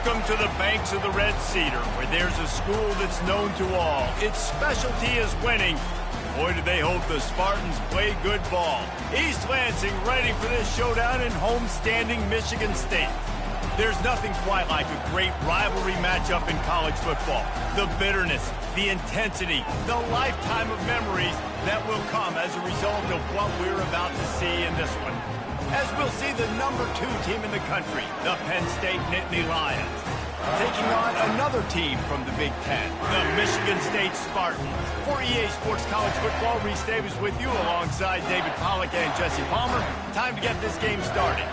Welcome to the banks of the Red Cedar, where there's a school that's known to all. Its specialty is winning. Boy, do they hope the Spartans play good ball. East Lansing ready for this showdown in homestanding Michigan State. There's nothing quite like a great rivalry matchup in college football. The bitterness, the intensity, the lifetime of memories that will come as a result of what we're about to see in this one. As we'll see the #2 team in the country, the Penn State Nittany Lions, taking on another team from the Big Ten, the Michigan State Spartans. For EA Sports College Football, Reese Davis with you alongside David Pollack and Jesse Palmer. Time to get this game started.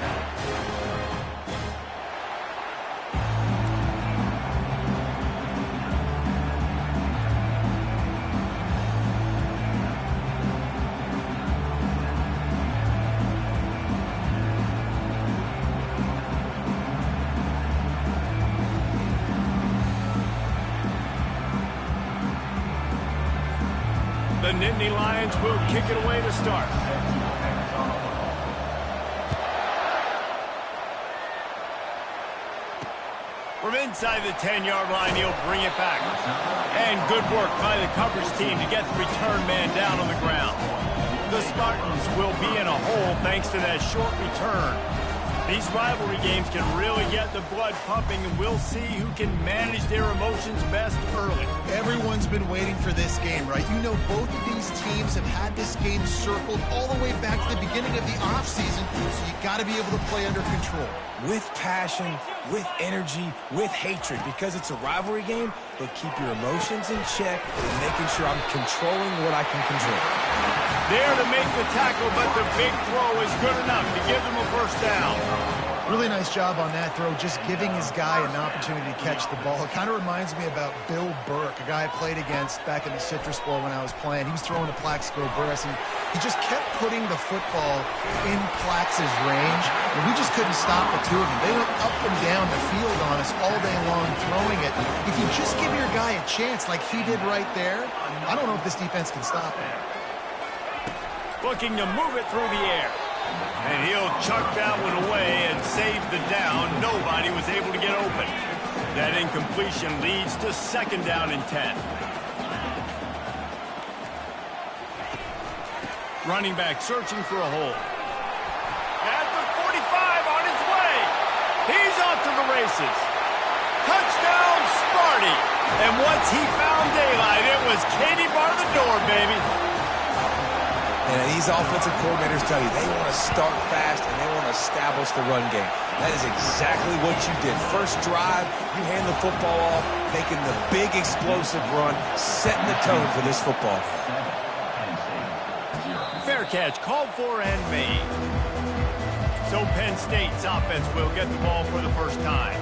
The Nittany Lions will kick it away to start. From inside the 10-yard line, he'll bring it back. And good work by the coverage team to get the return man down on the ground. The Spartans will be in a hole thanks to that short return. These rivalry games can really get the blood pumping, and we'll see who can manage their emotions best early. Everyone's been waiting for this game, right? You know, both of these teams have had this game circled all the way back to the beginning of the offseason, so you got to be able to play under control. With passion, with energy, with hatred, because it's a rivalry game, but keep your emotions in check and making sure I'm controlling what I can control. There to make the tackle, but the big throw is good enough to give them a first down. Really nice job on that throw, just giving his guy an opportunity to catch the ball. It kind of reminds me about Bill Burke, a guy I played against back in the Citrus Bowl when I was playing. He was throwing to Plaxico Burress, and he just kept putting the football in Plax's range, and we just couldn't stop the two of them. They went up and down the field on us all day long throwing it. If you just give your guy a chance like he did right there, I don't know if this defense can stop him. Looking to move it through the air. And he'll chuck that one away and save the down. Nobody was able to get open. That incompletion leads to second down and 10. Running back searching for a hole. At the 45 on his way. He's off to the races. Touchdown, Sparty. And once he found daylight, it was Katie bar the door, baby. And these offensive coordinators tell you they want to start fast and they want to establish the run game. That is exactly what you did. First drive, you hand the football off, making the big explosive run, setting the tone for this football. Fair catch called for and made. So Penn State's offense will get the ball for the first time.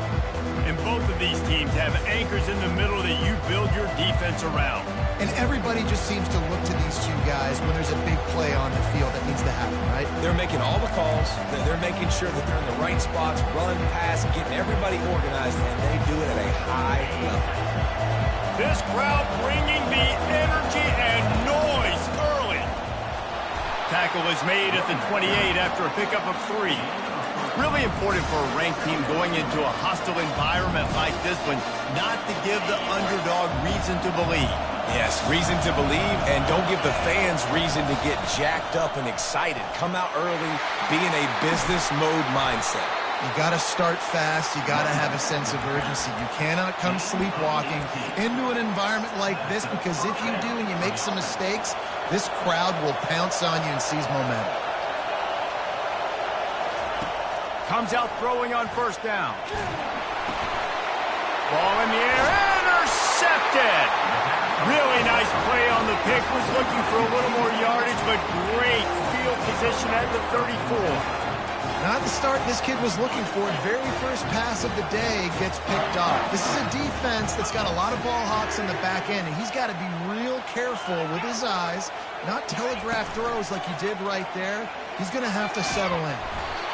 And both of these teams have anchors in the middle that you build your defense around. And everybody just seems to look to these two guys when there's a big play on the field that needs to happen, right? They're making all the calls. They're making sure that they're in the right spots, run, pass, getting everybody organized, and they do it at a high level. This crowd bringing the energy and noise early. Tackle is made at the 28 after a pickup of 3. Really important for a ranked team going into a hostile environment like this one, not to give the underdog reason to believe. Yes, reason to believe, and don't give the fans reason to get jacked up and excited. Come out early, be in a business mode mindset. You got to start fast. You got to have a sense of urgency. You cannot come sleepwalking into an environment like this, because if you do and you make some mistakes, this crowd will pounce on you and seize momentum. Comes out throwing on first down. Ball in the air, intercepted. Really nice play on the pick. Was looking for a little more yardage, but great field position at the 34. Not the start this kid was looking for. Very first pass of the day gets picked off. This is a defense that's got a lot of ball hawks in the back end, and he's got to be real careful with his eyes, not telegraph throws like he did right there. He's going to have to settle in.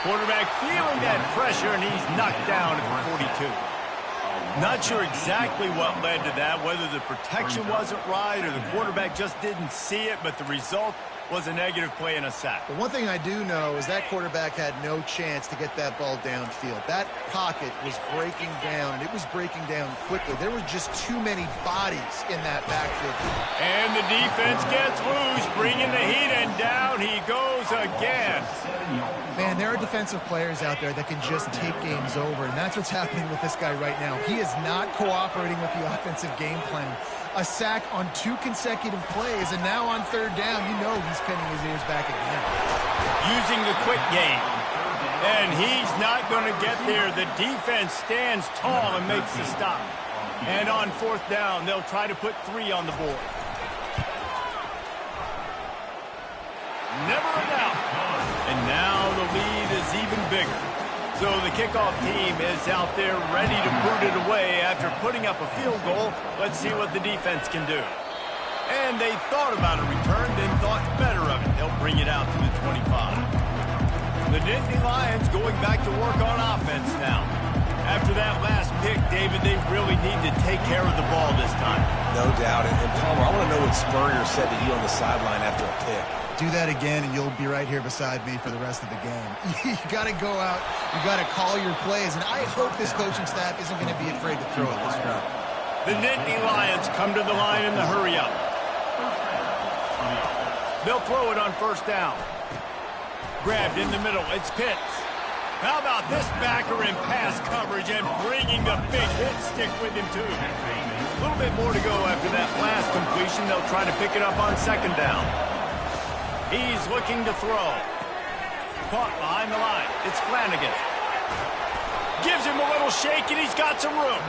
Quarterback feeling that pressure, and he's knocked down at the 42. Not sure exactly what led to that, whether the protection wasn't right or the quarterback just didn't see it, but the result was a negative play and a sack. But one thing I do know is that quarterback had no chance to get that ball downfield. That pocket was breaking down, and it was breaking down quickly. There were just too many bodies in that backfield. And the defense gets loose, bringing the heat, and down he goes again. Man, there are defensive players out there that can just take games over, and that's what's happening with this guy right now. He is not cooperating with the offensive game plan. A sack on 2 consecutive plays, and now on 3rd down, you know he's pinning his ears back again. Using the quick game, and he's not going to get there. The defense stands tall and makes the stop. And on 4th down, they'll try to put 3 on the board. Never a doubt. And now the lead is even bigger. So the kickoff team is out there ready to boot it away after putting up a field goal. Let's see what the defense can do. And they thought about a return, then thought better of it. They'll bring it out to the 25. The Nittany Lions going back to work on offense now. After that last pick, David, they really need to take care of the ball this time. No doubt. And Palmer, I want to know what Spurrier said to you on the sideline after a pick. Do that again, and you'll be right here beside me for the rest of the game. You got to go out. You got to call your plays, and I hope this coaching staff isn't going to be afraid to throw it this route. The Nittany Lions come to the line in the hurry-up. They'll throw it on 1st down. Grabbed in the middle. It's Pitts. How about this backer in pass coverage and bringing the big hit stick with him, too. A little bit more to go after that last completion. They'll try to pick it up on 2nd down. He's looking to throw. Caught behind the line. It's Flanagan. Gives him a little shake, and he's got some room.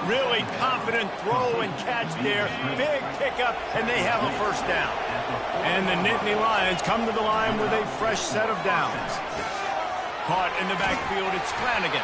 Really confident throw and catch there. Big pickup, and they have a 1st down. And the Nittany Lions come to the line with a fresh set of downs. Caught in the backfield, it's Flanagan.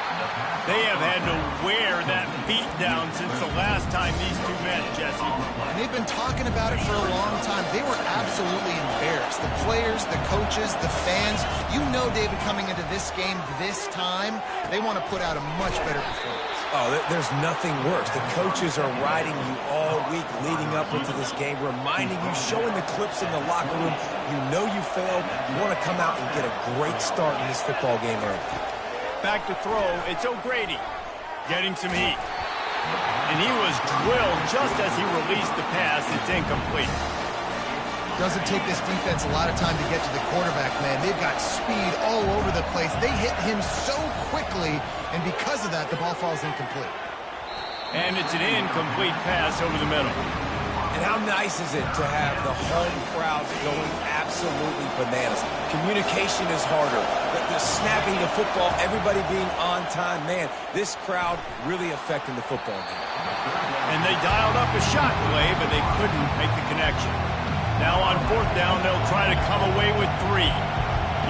They have had to wear that beat down since the last time these 2 met, Jesse. And they've been talking about it for a long time. They were absolutely embarrassed. The players, the coaches, the fans. You know, David, coming into this game this time, they want to put out a much better performance. Oh, there's nothing worse. The coaches are riding you all week leading up into this game, reminding you, showing the clips in the locker room. You know you failed. You want to come out and get a great start in this football game early. Back to throw. It's O'Grady getting some heat. And he was drilled just as he released the pass. It's incomplete. Doesn't take this defense a lot of time to get to the quarterback, man. They've got speed all over the place. They hit him so quickly, and because of that, the ball falls incomplete. And it's an incomplete pass over the middle. And how nice is it to have the home crowd going absolutely bananas? Communication is harder. The snapping the football, everybody being on time. Man, this crowd really affecting the football game. And they dialed up a shot play, but they couldn't make the connection. Now on 4th down, they'll try to come away with 3.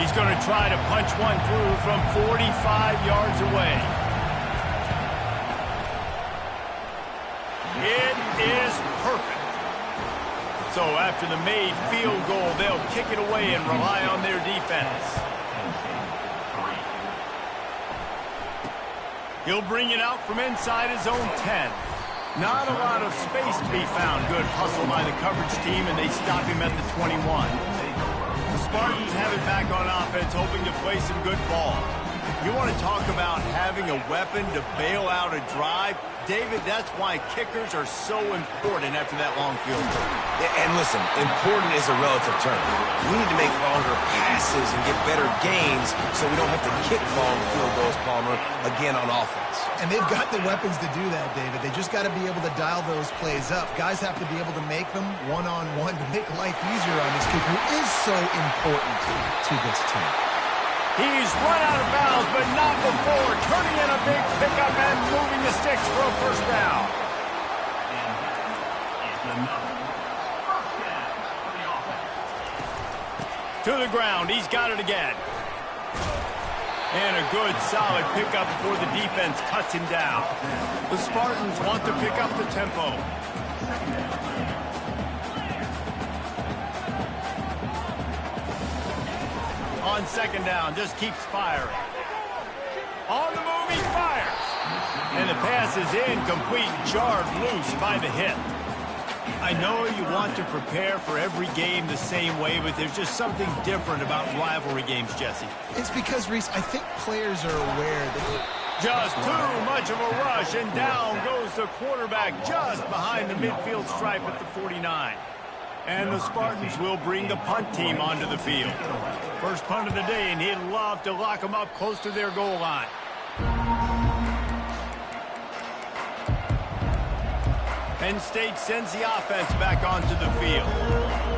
He's going to try to punch one through from 45 yards away. It is perfect. So after the made field goal, they'll kick it away and rely on their defense. He'll bring it out from inside his own 10. Not a lot of space to be found. Good hustle by the coverage team, and they stop him at the 21. The Spartans have it back on offense, hoping to play some good ball. You want to talk about having a weapon to bail out a drive? David, that's why kickers are so important after that long field goal. And listen, important is a relative term. We need to make longer passes and get better gains so we don't have to kick long field goals, Palmer, again on offense. And they've got the weapons to do that, David. They just got to be able to dial those plays up. Guys have to be able to make them one-on-one to make life easier on this kicker, who is so important to this team. He's run out of bounds, but not before turning in a big pickup and moving the sticks for a 1st down. To the ground. He's got it again. And a good, solid pickup before the defense cuts him down. The Spartans want to pick up the tempo. On 2nd down, just keeps firing. On the move, he fires. And the pass is incomplete, jarred loose by the hit. I know you want to prepare for every game the same way, but there's just something different about rivalry games, Jesse. It's because, Reese, I think players are aware that... Just too much of a rush, and down goes the quarterback just behind the midfield stripe at the 49. And the Spartans will bring the punt team onto the field. First punt of the day, and he'd love to lock them up close to their goal line. Penn State sends the offense back onto the field.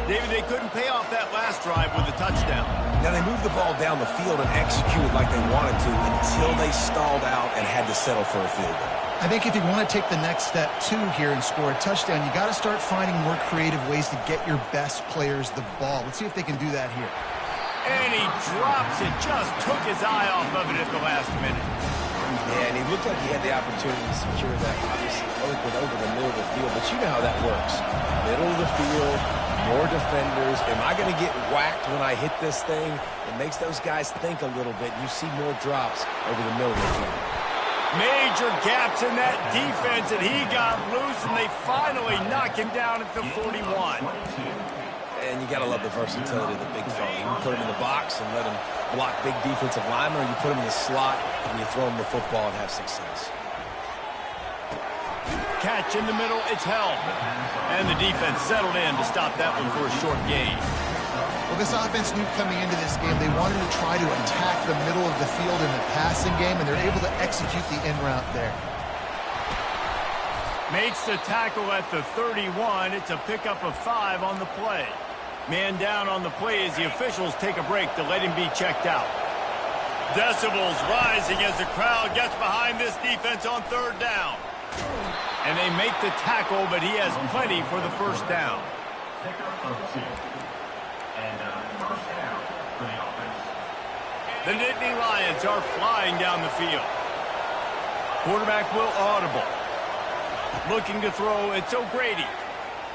David, they couldn't pay off that last drive with a touchdown. Now, they moved the ball down the field and executed like they wanted to until they stalled out and had to settle for a field goal. I think if you want to take the next step, too, here and score a touchdown, you got to start finding more creative ways to get your best players the ball. Let's see if they can do that here. And he drops it, just took his eye off of it at the last minute. Yeah, and he looked like he had the opportunity to secure that, obviously open over the middle of the field, but you know how that works. Middle of the field, more defenders. Am I going to get whacked when I hit this thing? It makes those guys think a little bit. You see more drops over the middle of the field. Major gaps in that defense, and he got loose, and they finally knock him down at the 41. And you got to love the versatility of the big fella. You can put him in the box and let him block big defensive linemen, or you put him in the slot and you throw him the football and have success. Catch in the middle, it's held. And the defense settled in to stop that one for a short gain. Well, this offense knew coming into this game they wanted to try to attack the middle of the field in the passing game, and they're able to execute the in route there. Makes the tackle at the 31. It's a pickup of 5 on the play. Man down on the play as the officials take a break to let him be checked out. Decibels rising as the crowd gets behind this defense on third down. And they make the tackle, but he has plenty for the first down. The Nittany Lions are flying down the field. Quarterback will audible. Looking to throw, it's O'Grady.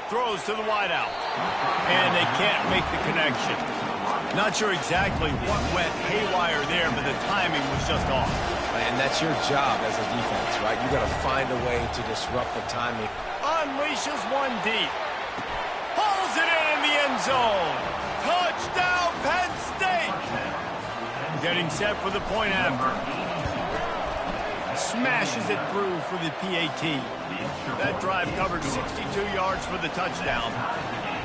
Throws to the wideout. And they can't make the connection. Not sure exactly what went haywire there, but the timing was just off. And that's your job as a defense, right? You got to find a way to disrupt the timing. Unleashes one deep. Pulls it in the end zone. Touchdown, Penn State. Getting set for the point after. Smashes it through for the PAT. That drive covered 62 yards for the touchdown.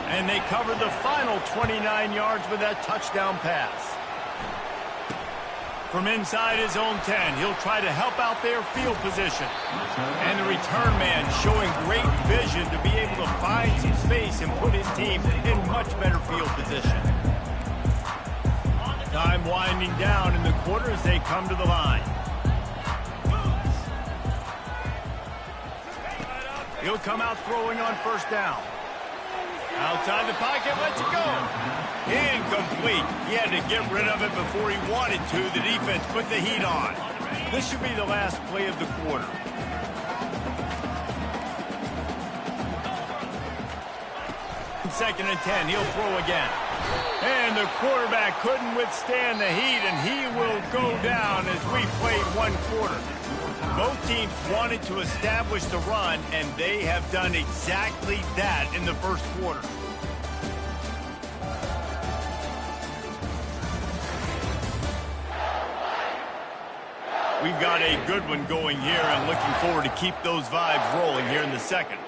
And they covered the final 29 yards with that touchdown pass. From inside his own 10, he'll try to help out their field position. And the return man showing great vision to be able to find some space and put his team in much better field position. Time winding down in the quarter as they come to the line. He'll come out throwing on first down. Outside the pocket, lets it go. Incomplete. He had to get rid of it before he wanted to. The defense put the heat on. This should be the last play of the quarter. Second and 10, he'll throw again. And the quarterback couldn't withstand the heat, and he will go down as we played one quarter. Both teams wanted to establish the run, and they have done exactly that in the first quarter. We've got a good one going here, and looking forward to keep those vibes rolling here in the second.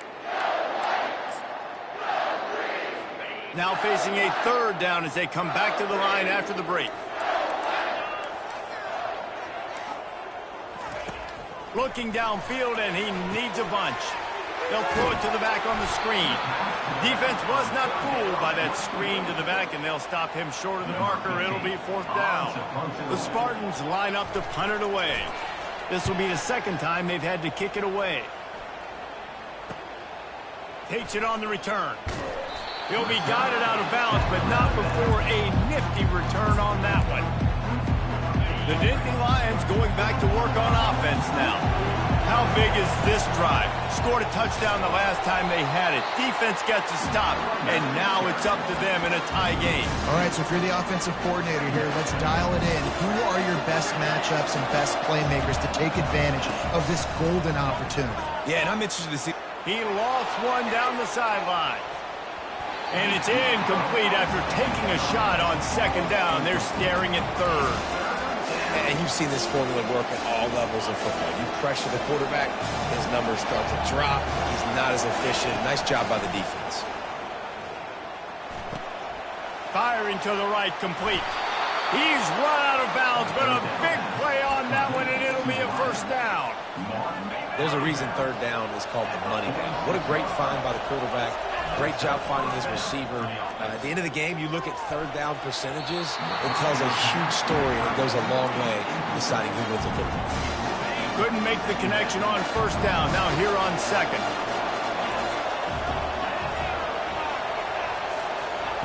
Now facing a third down as they come back to the line after the break. Looking downfield, and he needs a bunch. They'll throw it to the back on the screen. Defense was not fooled by that screen to the back, and they'll stop him short of the marker. It'll be fourth down. The Spartans line up to punt it away. This will be the second time they've had to kick it away. Takes it on the return. He'll be guided out of bounds, but not before a nifty return on that one. The Nittany Lions going back to work on offense now. How big is this drive? Scored a touchdown the last time they had it. Defense gets a stop, and now it's up to them in a tie game. All right, so if you're the offensive coordinator here, let's dial it in. Who are your best matchups and best playmakers to take advantage of this golden opportunity? Yeah, and I'm interested to see. He lost one down the sideline. And it's incomplete after taking a shot on second down. They're staring at third. And you've seen this formula work at all levels of football. You pressure the quarterback, his numbers start to drop. He's not as efficient. Nice job by the defense. Firing to the right, complete. He's run out of bounds, but a big play on that one, and it'll be a first down. There's a reason third down is called the money down. What a great find by the quarterback. Great job finding his receiver. At the end of the game, you look at third down percentages. It tells a huge story, and it goes a long way in deciding who wins a football. Couldn't make the connection on first down. Now here on second.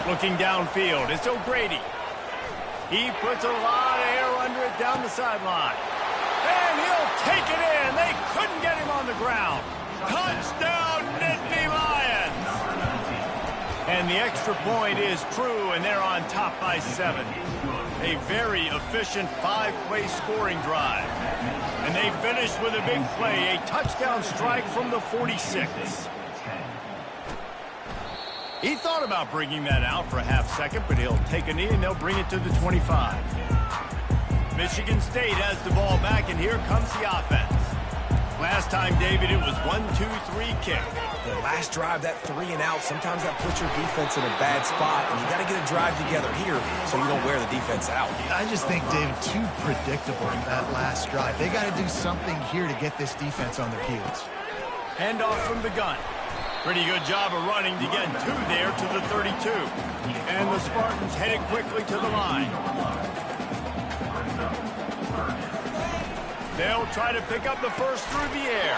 Looking downfield, it's O'Grady. He puts a lot of air under it down the sideline. And he'll take it in. They couldn't get him on the ground. Touchdown, Nittany Lions. And the extra point is true, and they're on top by 7. A very efficient 5-play scoring drive. And they finish with a big play, a touchdown strike from the 46. He thought about bringing that out for a half second, but he'll take a knee and they'll bring it to the 25. Michigan State has the ball back, and here comes the offense. Last time, David, it was 1-2-3 kick. The last drive, that 3 and out, sometimes that puts your defense in a bad spot, and you got to get a drive together here so you don't wear the defense out. I just think, David, too predictable in that last drive. They got to do something here to get this defense on their heels. Handoff from the gun. Pretty good job of running to get 2 there to the 32. And the Spartans headed quickly to the line. They'll try to pick up the first through the air.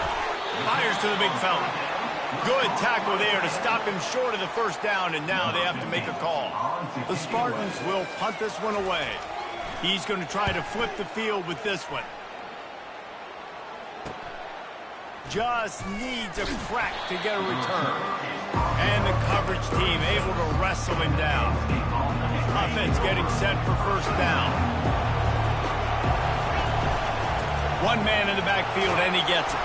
Fires to the big fella. Good tackle there to stop him short of the first down, and now they have to make a call. The Spartans will punt this one away. He's going to try to flip the field with this one. Just needs a crack to get a return. And the coverage team able to wrestle him down. Offense getting set for first down. One man in the backfield, and he gets it.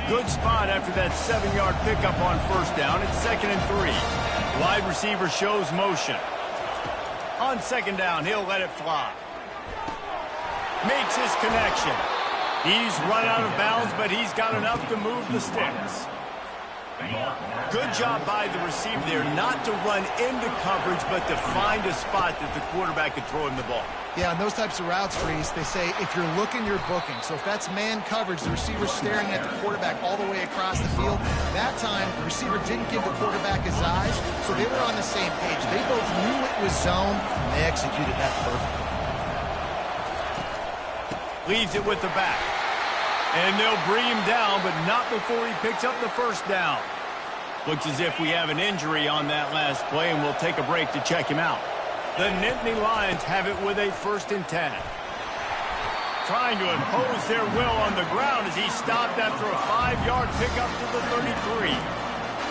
Good spot after that 7-yard pickup on first down. It's 2nd and 3. Wide receiver shows motion. On second down, he'll let it fly. Makes his connection. He's run out of bounds, but he's got enough to move the sticks. Good job by the receiver there, not to run into coverage, but to find a spot that the quarterback could throw him the ball. Yeah, on those types of routes, Reese, they say if you're looking, you're booking. So if that's man coverage, the receiver's staring at the quarterback all the way across the field. That time, the receiver didn't give the quarterback his eyes, so they were on the same page. They both knew it was zone, and they executed that perfectly. Leaves it with the back. And they'll bring him down, but not before he picks up the first down. Looks as if we have an injury on that last play, and we'll take a break to check him out. The Nittany Lions have it with a 1st and 10. Trying to impose their will on the ground as he stopped after a 5-yard pickup to the 33.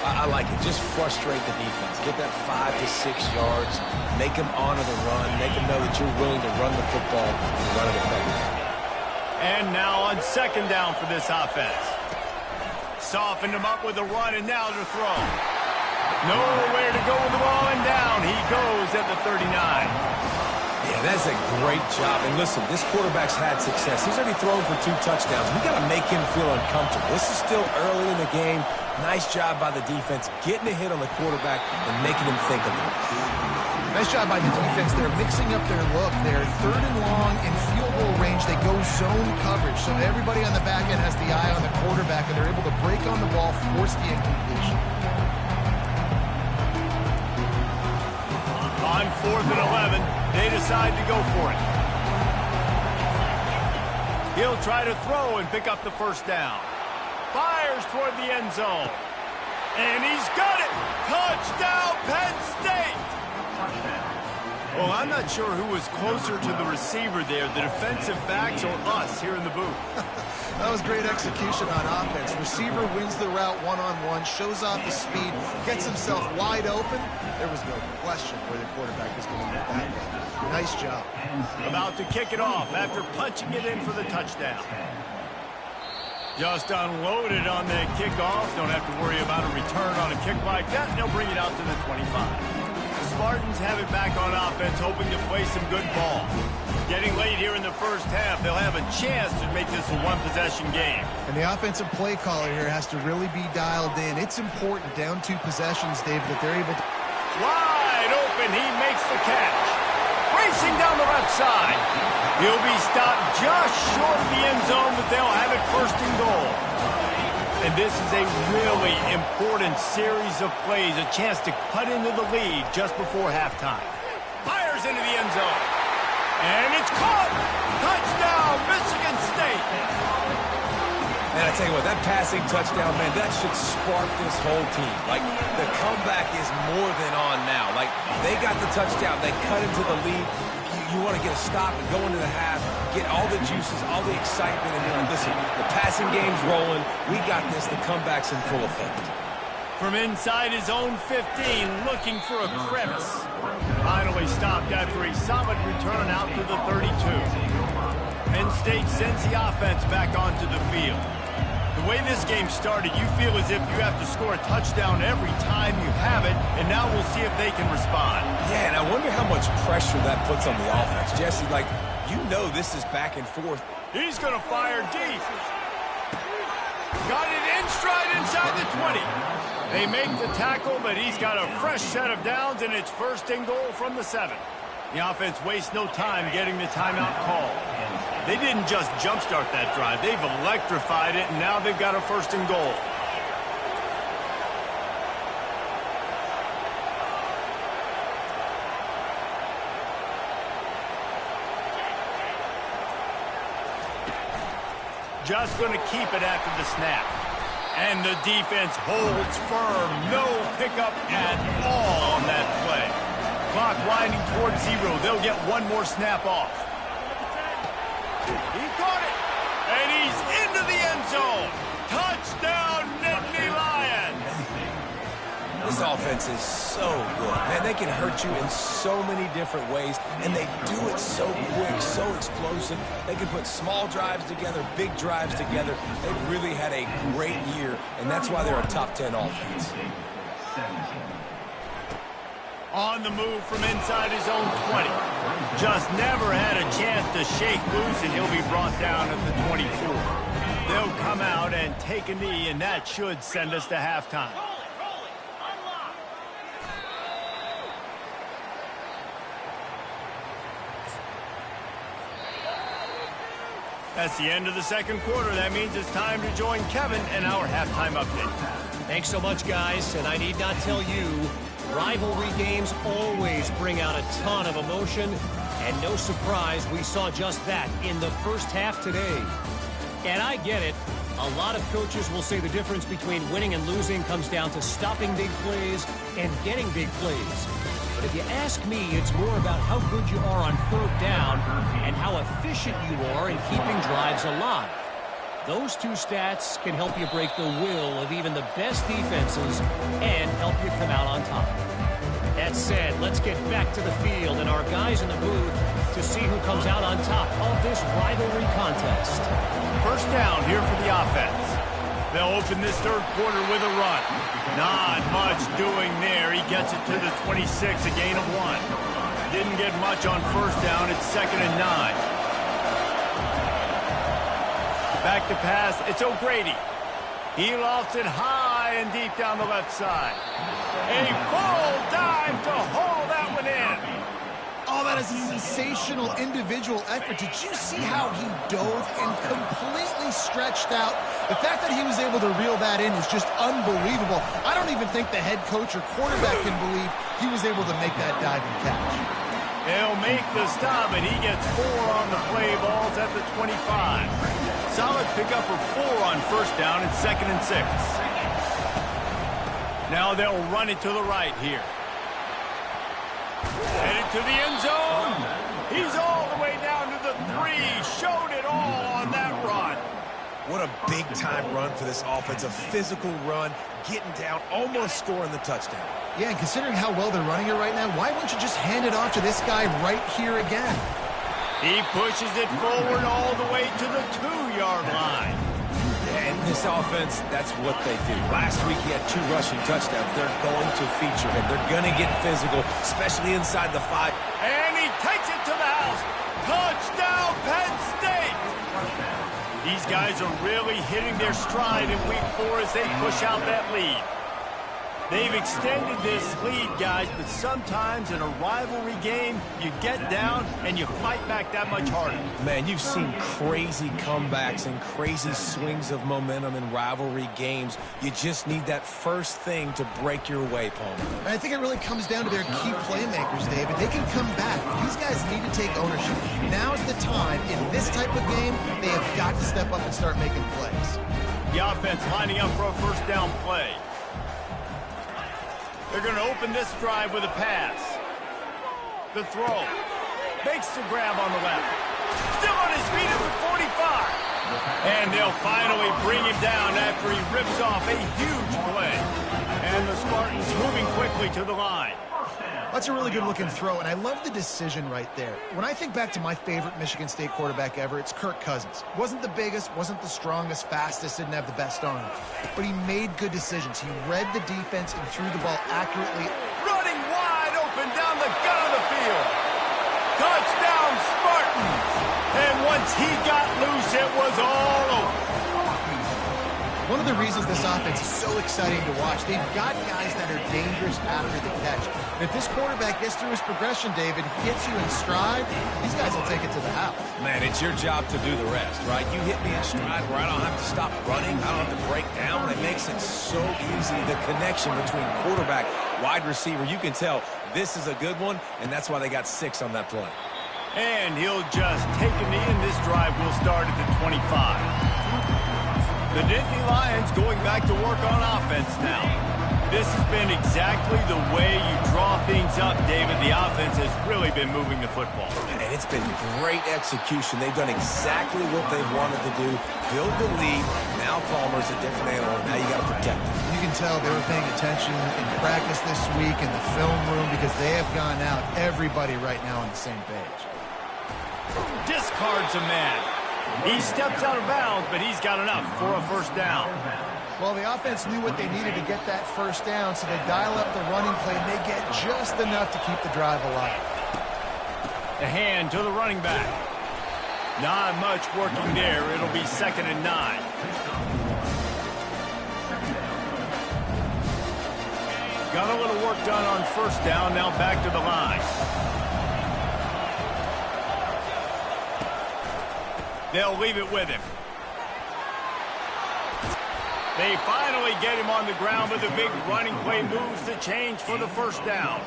I like it. Just frustrate the defense. Get that 5 to 6 yards. Make them honor the run. Make them know that you're willing to run the football and run it effectively. And now on second down for this offense. Softened him up with a run, and now to throw. Nowhere to go with the ball, and down he goes at the 39. Yeah, that's a great job. And listen, this quarterback's had success. He's already thrown for 2 touchdowns. We got to make him feel uncomfortable. This is still early in the game. Nice job by the defense, getting a hit on the quarterback and making him think a little. Nice job by the defense. They're mixing up their look. They're 3rd and long in field goal range. They go zone coverage. So everybody on the back end has the eye on the quarterback, and they're able to break on the ball, force the incompletion. On 4th and 11, they decide to go for it. He'll try to throw and pick up the first down. Fires toward the end zone. And he's got it! Touchdown, Penn State! Well, I'm not sure who was closer to the receiver there, the defensive backs or us here in the booth. That was great execution on offense. Receiver wins the route one-on-one, shows off the speed, gets himself wide open. There was no question where the quarterback was going to make that one. Nice job. About to kick it off after punching it in for the touchdown. Just unloaded on that kickoff. Don't have to worry about a return on a kick like that. They'll bring it out to the 25. The Spartans have it back on offense, hoping to play some good ball. Getting late here in the first half, they'll have a chance to make this a one-possession game. And the offensive play caller here has to really be dialed in. It's important, down 2 possessions, David, that they're able to... Wide open, he makes the catch. Racing down the left side. He'll be stopped just short of the end zone, but they'll have it first and goal. And this is a really important series of plays, a chance to cut into the lead just before halftime. Fires into the end zone. And it's caught! Touchdown, Michigan State! And I tell you what, that passing touchdown, man, that should spark this whole team. Like, the comeback is more than on now. Like, they got the touchdown. They cut into the lead. You want to get a stop and go into the half, get all the juices, all the excitement, and be like, listen, the passing game's rolling. We got this. The comeback's in full effect. From inside his own 15, looking for a crevice. Finally stopped after a solid return out to the 32. Penn State sends the offense back onto the field. The way this game started, you feel as if you have to score a touchdown every time you have it, and now we'll see if they can respond. Yeah, and I wonder how much pressure that puts on the offense. Jesse, like, you know this is back and forth. He's going to fire deep. Got it in stride inside the 20. They make the tackle, but he's got a fresh set of downs, and it's first and goal from the 7. The offense wastes no time getting the timeout call. They didn't just jumpstart that drive. They've electrified it, and now they've got a first and goal. Just going to keep it after the snap. And the defense holds firm. No pickup at all on that play. Clock winding towards 0. They'll get one more snap off. He caught it. And he's into the end zone. Touchdown, Nittany Lions. This offense is so good. Man, they can hurt you in so many different ways, and they do it so quick, so explosive. They can put small drives together, big drives together. They've really had a great year, and that's why they're a top 10 offense. On the move from inside his own 20. Just never had a chance to shake loose, and he'll be brought down at the 24. They'll come out and take a knee, and that should send us to halftime. That's the end of the second quarter. That means it's time to join Kevin and our halftime update. Thanks so much, guys. And I need not tell you, rivalry games always bring out a ton of emotion. And no surprise, we saw just that in the first half today. And I get it. A lot of coaches will say the difference between winning and losing comes down to stopping big plays and getting big plays. But if you ask me, it's more about how good you are on third down and how efficient you are in keeping drives alive. Those two stats can help you break the will of even the best defenses and help you come out on top. That said, let's get back to the field and our guys in the booth to see who comes out on top of this rivalry contest. First down here for the offense. They'll open this third quarter with a run. Not much doing there. He gets it to the 26, a gain of 1. Didn't get much on first down. It's 2nd and 9. Back to pass. It's O'Grady. He lofts it high and deep down the left side. A full dive to haul that one in. Oh, that is a sensational individual effort. Did you see how he dove and completely stretched out? The fact that he was able to reel that in is just unbelievable. I don't even think the head coach or quarterback can believe he was able to make that dive and catch. He'll make the stop, and he gets 4 on the play balls at the 25. Solid pickup of 4 on first down and 2nd and 6. Now they'll run it to the right here. Headed to the end zone. He's all the way down to the 3. Showed it all on that run. What a big-time run for this offense. A physical run, getting down, almost scoring the touchdown. Yeah, and considering how well they're running it right now, why wouldn't you just hand it off to this guy right here again? He pushes it forward all the way to the 2-yard line. And this offense, that's what they do. Last week he had 2 rushing touchdowns. They're going to feature him. They're going to get physical, especially inside the 5. And he takes it to the house. Touchdown, Penn State! These guys are really hitting their stride in week 4 as they push out that lead. They've extended this lead, guys, but sometimes in a rivalry game, you get down and you fight back that much harder. Man, you've seen crazy comebacks and crazy swings of momentum in rivalry games. You just need that first thing to break your way, Palmer. And I think it really comes down to their key playmakers, David. They can come back. These guys need to take ownership. Now's the time. In this type of game, they have got to step up and start making plays. The offense lining up for a first down play. They're going to open this drive with a pass. The throw. Makes the grab on the left. Still on his feet at the 45. And they'll finally bring him down after he rips off a huge play. And the Spartans moving quickly to the line. That's a really good-looking throw, and I love the decision right there. When I think back to my favorite Michigan State quarterback ever, it's Kirk Cousins. Wasn't the biggest, wasn't the strongest, fastest, didn't have the best arm. But he made good decisions. He read the defense and threw the ball accurately. Running wide open down the gut of the field. Touchdown, Spartans! And once he got loose, it was all over. One of the reasons this offense is so exciting to watch, they've got guys that are dangerous after the catch. And if this quarterback gets through his progression, David, gets you in stride, these guys will take it to the house. Man, it's your job to do the rest, right? You hit me in stride where I don't have to stop running. I don't have to break down. It makes it so easy, the connection between quarterback, wide receiver. You can tell this is a good one, and that's why they got 6 on that play. And he'll just take a knee, and this drive will start at the 25. The Nittany Lions going back to work on offense now. This has been exactly the way you draw things up, David. The offense has really been moving the football. And it's been great execution. They've done exactly what they've wanted to do. Build the lead. Now Palmer's a different animal. Now you got to protect him. You can tell they were paying attention in practice this week in the film room because they have gone out, everybody right now on the same page. Discards a man. He steps out of bounds, but he's got enough for a first down. Well, the offense knew what they needed to get that first down, so they dial up the running play, and they get just enough to keep the drive alive. The hand to the running back. Not much working there. It'll be 2nd and 9. Got a little work done on first down. Now back to the line. They'll leave it with him. They finally get him on the ground, but the big running play moves the change for the first down.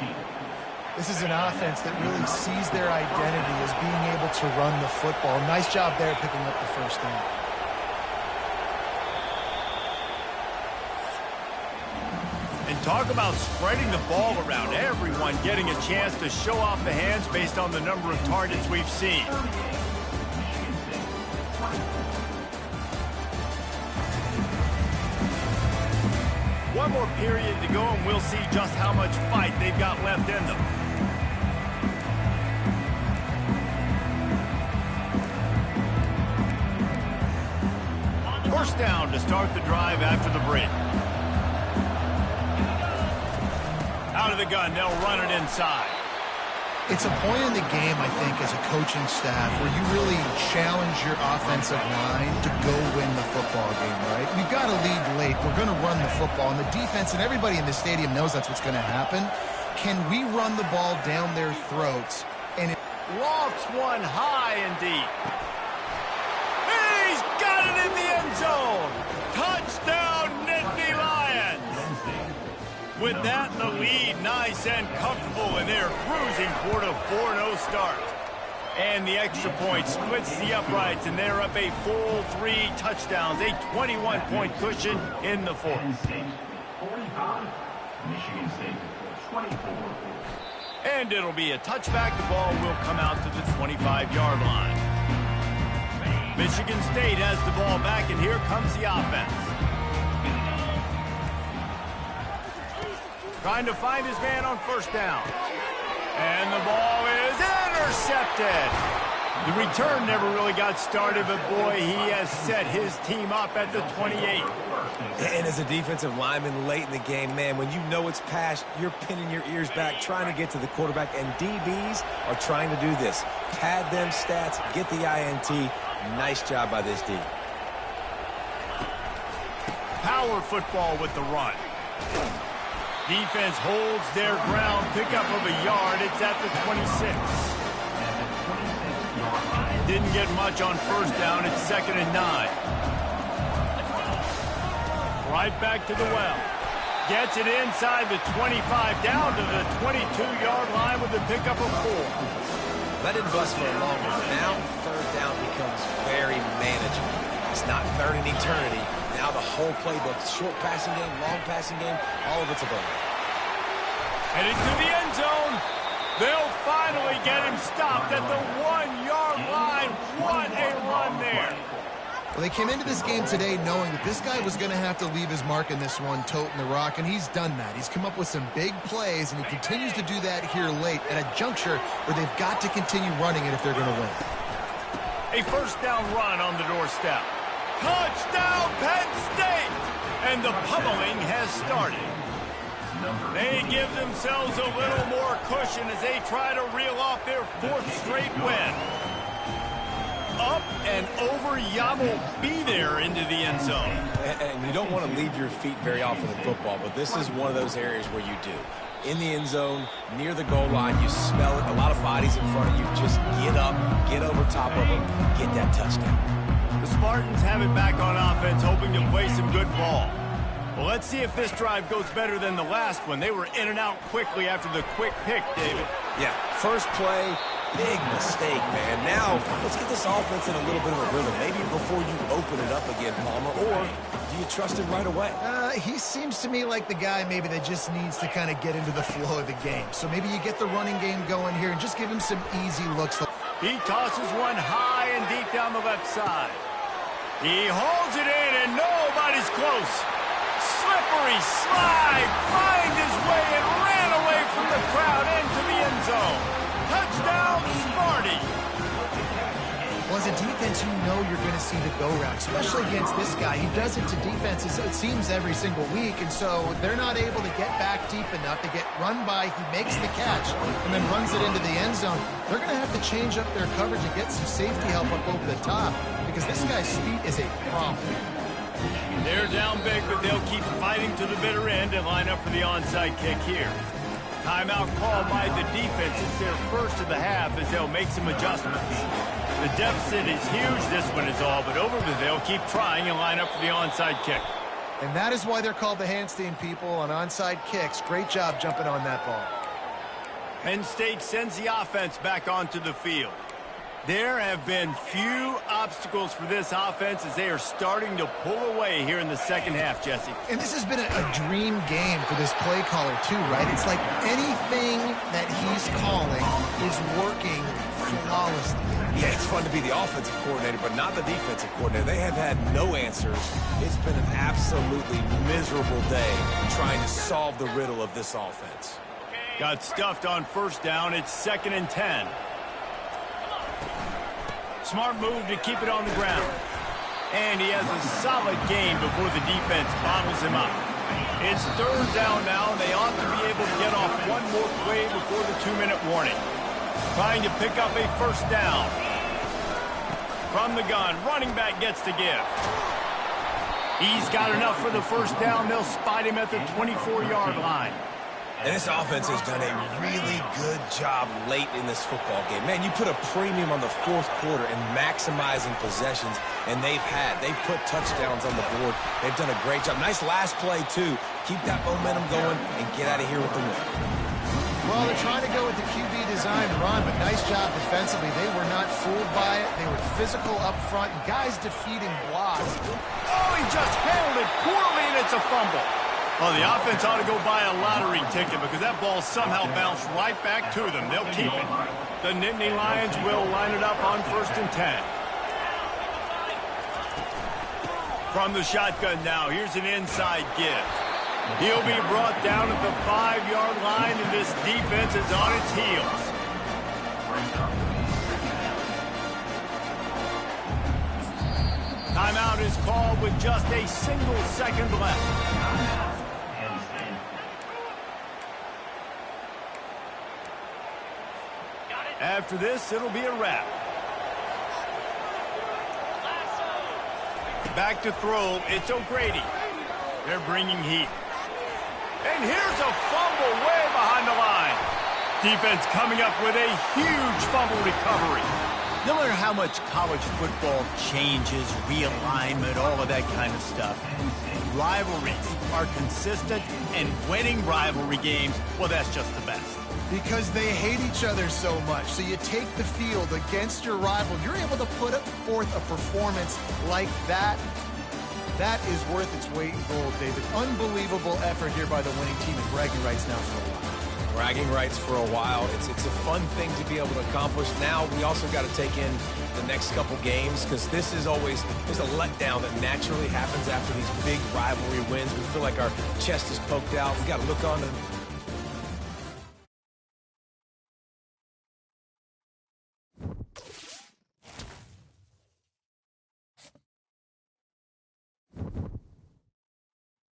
This is an offense that really sees their identity as being able to run the football. Nice job there picking up the first down. And talk about spreading the ball around. Everyone getting a chance to show off the hands based on the number of targets we've seen. One more period to go, and we'll see just how much fight they've got left in them. First down to start the drive after the break. Out of the gun, they'll run it inside. It's a point in the game, I think, as a coaching staff where you really challenge your offensive line to go win the football game, right? We've got to lead late. We're going to run the football, and the defense and everybody in the stadium knows that's what's going to happen. Can we run the ball down their throats? And it Lofts one high and deep. He's got it in the end zone. Touchdown, Nittany Lions. With that in the lead, nice and comfortable, and they're cruising toward a 4-0 start. And the extra point splits the uprights, and they're up a full 3 touchdowns, a 21-point cushion in the 4th. 45, Michigan State 24. 24. And it'll be a touchback. The ball will come out to the 25-yard line. Michigan State has the ball back, and here comes the offense. Trying to find his man on first down. And the ball is intercepted. The return never really got started, but boy, he has set his team up at the 28. And as a defensive lineman late in the game, man, when you know it's past, you're pinning your ears back, trying to get to the quarterback, and DBs are trying to do this. Pad them stats, get the INT. Nice job by this D. Power football with the run. Defense holds their ground, pickup of a yard. It's at the 26. Didn't get much on first down. It's 2nd and 9. Right back to the well. Gets it inside the 25, down to the 22-yard line with a pickup of 4. That didn't bust for a long one. Now third down becomes very manageable. It's not third in eternity. Now the whole playbook, short passing game, long passing game, all of it's available. Heading to the end zone. They'll finally get him stopped at the 1-yard line. What a run there. Well, they came into this game today knowing that this guy was going to have to leave his mark in this one, toting the rock, and he's done that. He's come up with some big plays, and he continues to do that here late at a juncture where they've got to continue running it if they're going to win. A first down run on the doorstep. Touchdown, Penn State! And the pummeling has started. They give themselves a little more cushion as they try to reel off their 4th straight win. Up and over, Yamo be there into the end zone. And you don't want to leave your feet very often in football, but this is one of those areas where you do. In the end zone, near the goal line, you smell it. A lot of bodies in front of you. Just get up, get over top of them, get that touchdown. The Spartans have it back on offense, hoping to play some good ball. Well, let's see if this drive goes better than the last one. They were in and out quickly after the quick pick, David. Yeah, first play, big mistake, man. Now, let's get this offense in a little bit of a rhythm. Maybe before you open it up again, Palmer, or do you trust him right away? He seems to me like the guy maybe that just needs to kind of get into the flow of the game. So maybe you get the running game going here and just give him some easy looks. He tosses one high and deep down the left side. He holds it in, and nobody's close. Slippery slide, find his way and ran away from the crowd into the end zone. Touchdown, Sparty. Well, as a defense, you know you're going to see the go route, especially against this guy. He does it to defenses, it seems, every single week, and so they're not able to get back deep enough to get run by. He makes the catch and then runs it into the end zone. They're going to have to change up their coverage and get some safety help up over the top because this guy's speed is a problem. They're down big, but they'll keep fighting to the bitter end and line up for the onside kick here. Timeout called by the defense. It's their first of the half as they'll make some adjustments. The deficit is huge, this one is all, but over the they'll keep trying and line up for the onside kick. And that is why they're called the Handstein people on onside kicks. Great job jumping on that ball. Penn State sends the offense back onto the field. There have been few obstacles for this offense as they are starting to pull away here in the second half, Jesse. And this has been a dream game for this play caller, too, right? It's like anything that he's calling is working flawlessly. Yeah, it's fun to be the offensive coordinator, but not the defensive coordinator. They have had no answers. It's been an absolutely miserable day trying to solve the riddle of this offense. Got stuffed on first down. It's 2nd and 10. Smart move to keep it on the ground. And he has a solid gain before the defense bottles him up. It's 3rd down now, and they ought to be able to get off one more play before the 2-minute warning. Trying to pick up a first down. From the gun, running back gets to give. He's got enough for the first down. They'll spot him at the 24-yard line. And this offense has done a really good job late in this football game. Man, you put a premium on the 4th quarter and maximizing possessions, and they've put touchdowns on the board. They've done a great job. Nice last play, too. Keep that momentum going and get out of here with the win. Well, they're trying to go with the QB design run, but nice job defensively. They were not fooled by it. They were physical up front, and guys defeating blocks. Oh, he just handled it poorly, and it's a fumble. Oh, the offense ought to go buy a lottery ticket because that ball somehow bounced right back to them. They'll keep it. The Nittany Lions will line it up on 1st and 10. From the shotgun now, here's an inside give. He'll be brought down at the 5-yard line, and this defense is on its heels. Timeout is called with just a single second left. After this, it'll be a wrap. Back to throw, it's O'Grady. They're bringing heat. And here's a fumble way behind the line. Defense coming up with a huge fumble recovery. No matter how much college football changes, realignment, all of that kind of stuff, rivalries are consistent, and winning rivalry games, well, that's just the best. Because they hate each other so much. So you take the field against your rival. You're able to put forth a performance like that. That is worth its weight in gold, David. Unbelievable effort here by the winning team, and bragging rights now for a while. Bragging rights for a while. It's a fun thing to be able to accomplish. Now we also got to take in the next couple games because there's a letdown that naturally happens after these big rivalry wins. We feel like our chest is poked out. We got to look on to